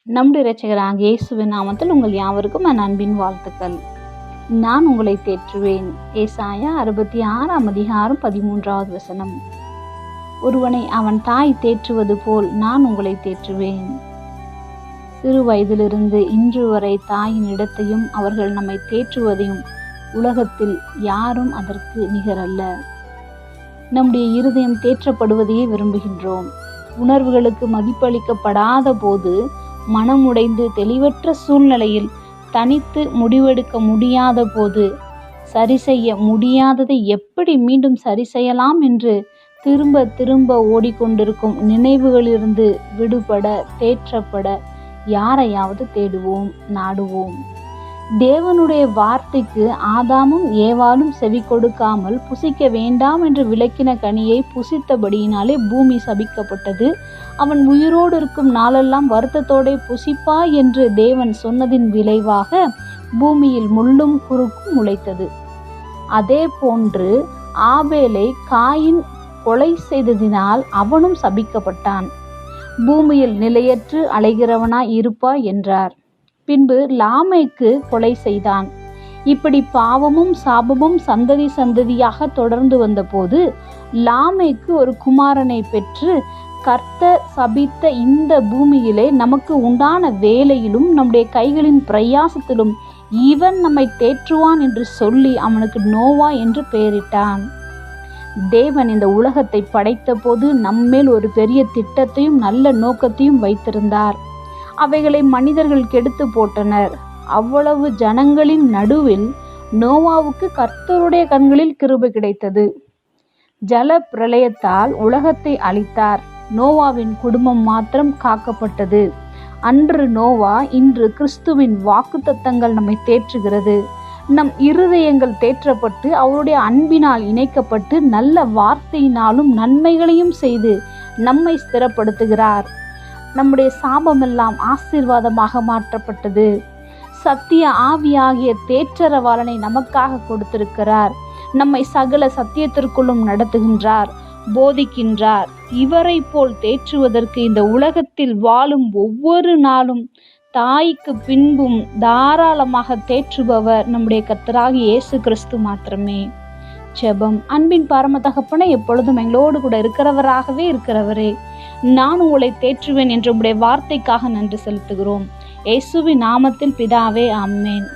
நம்முடைய இரட்சகராகிய இயேசுவின் நாமத்தில் உங்கள் யாவருக்கும் என் அன்பின் வாழ்த்துக்கள். நான் உங்களை தேற்றுவேன். ஏசாயா 66:13. ஒருவனை அவன் தாய் தேற்றுவது போல் நான் உங்களை தேற்றுவேன். சிறு வயதிலிருந்து இன்று வரை தாயின் இடத்தையும் அவர்கள் நம்மை தேற்றுவதையும் உலகத்தில் யாரும் அதற்கு நிகரல்ல. நம்முடைய இருதயம் தேற்றப்படுவதையே விரும்புகின்றோம். உணர்வுகளுக்கு மதிப்பளிக்கப்படாத போது, மனமுடைந்து தெளிவற்ற சூழ்நிலையில் தனித்து முடிவெடுக்க முடியாத போது, சரி செய்ய முடியாததை எப்படி மீண்டும் சரி செய்யலாம் என்று திரும்ப திரும்ப ஓடிக்கொண்டிருக்கும் நினைவுகளிலிருந்து விடுபட, தேற்றப்பட யாரையாவது தேடுவோம், நாடுவோம். தேவனுடைய வார்த்தைக்கு ஆதாமும் ஏவாளும் செவி கொடுக்காமல் புசிக்க வேண்டாம் என்று விலக்கின கனியை புசித்தபடியினாலே பூமி சபிக்கப்பட்டது. அவன் உயிரோடு இருக்கும் நாளெல்லாம் வருத்தத்தோടെ புசிப்பாய் என்று தேவன் சொன்னதின் விளைவாக பூமியில் முள்ளும் குறுக்கும் முளைத்தது. அதே போன்று ஆபேலை காயின் கொலை செய்ததினால் அவனும் சபிக்கப்பட்டான். பூமியில் நிலையற்று அலைகிறவனாய் இருப்பாய் என்றார். பின்பு லாமேக்கு கொலை செய்தான். இப்படி பாவமும் சாபமும் சந்ததி சந்ததியாக தொடர்ந்து வந்தபோது, லாமேக்கு ஒரு குமாரனை பெற்று, கர்த்தர் சபித்த இந்த பூமியிலே நமக்கு உண்டான வேலையிலும் நம்முடைய கைகளின் பிரயாசத்திலும் இவன் நம்மை தேற்றுவான் என்று சொல்லி அவனுக்கு நோவா என்று பெயரிட்டான். தேவன் இந்த உலகத்தை படைத்த போது நம்மேல் ஒரு பெரிய திட்டத்தையும் நல்ல நோக்கத்தையும் வைத்திருந்தார். அவைகளை மனிதர்கள் கெடுத்து போட்டனர். அவ்வளவு ஜனங்களின் நடுவில் நோவாவுக்கு கர்த்தருடைய கண்களில் கிருபை கிடைத்தது. ஜல பிரளயத்தால் உலகத்தை அழித்தார். நோவாவின் குடும்பம் மாத்திரம் காக்கப்பட்டது. அன்று நோவா, இன்று கிறிஸ்துவின் வாக்குத்தத்தங்கள் நம்மை தேற்றுகிறது. நம் இருதயங்கள் தேற்றப்பட்டு அவருடைய அன்பினால் இணைக்கப்பட்டு நல்ல வார்த்தையினாலும் நன்மைகளையும் செய்து நம்மை ஸ்திரப்படுத்துகிறார். நம்முடைய சாபமெல்லாம் ஆசீர்வாதமாக மாற்றப்பட்டது. சத்திய ஆவியாகிய தேற்றரவாளனை நமக்காக கொடுத்திருக்கிறார். நம்மை சகல சத்தியத்திற்குள்ளும் நடத்துகின்றார், போதிக்கின்றார். இவரை போல் தேற்றுவதற்கு இந்த உலகத்தில் வாழும் ஒவ்வொரு நாளும் தாய்க்கு பின்பும் தாராளமாக தேற்றுபவர் நம்முடைய கர்த்தராகிய இயேசு கிறிஸ்து மாத்திரமே. ஜெபம். அன்பின் பரம தகப்பனே, எப்பொழுதும் எங்களோடு கூட இருக்கிறவராகவே இருக்கிறவரே, நான் உங்களை தேற்றுவேன் என்ற உம்முடைய வார்த்தைக்காக நன்றி செலுத்துகிறோம். இயேசுவின் நாமத்தில் பிதாவே, ஆமென்.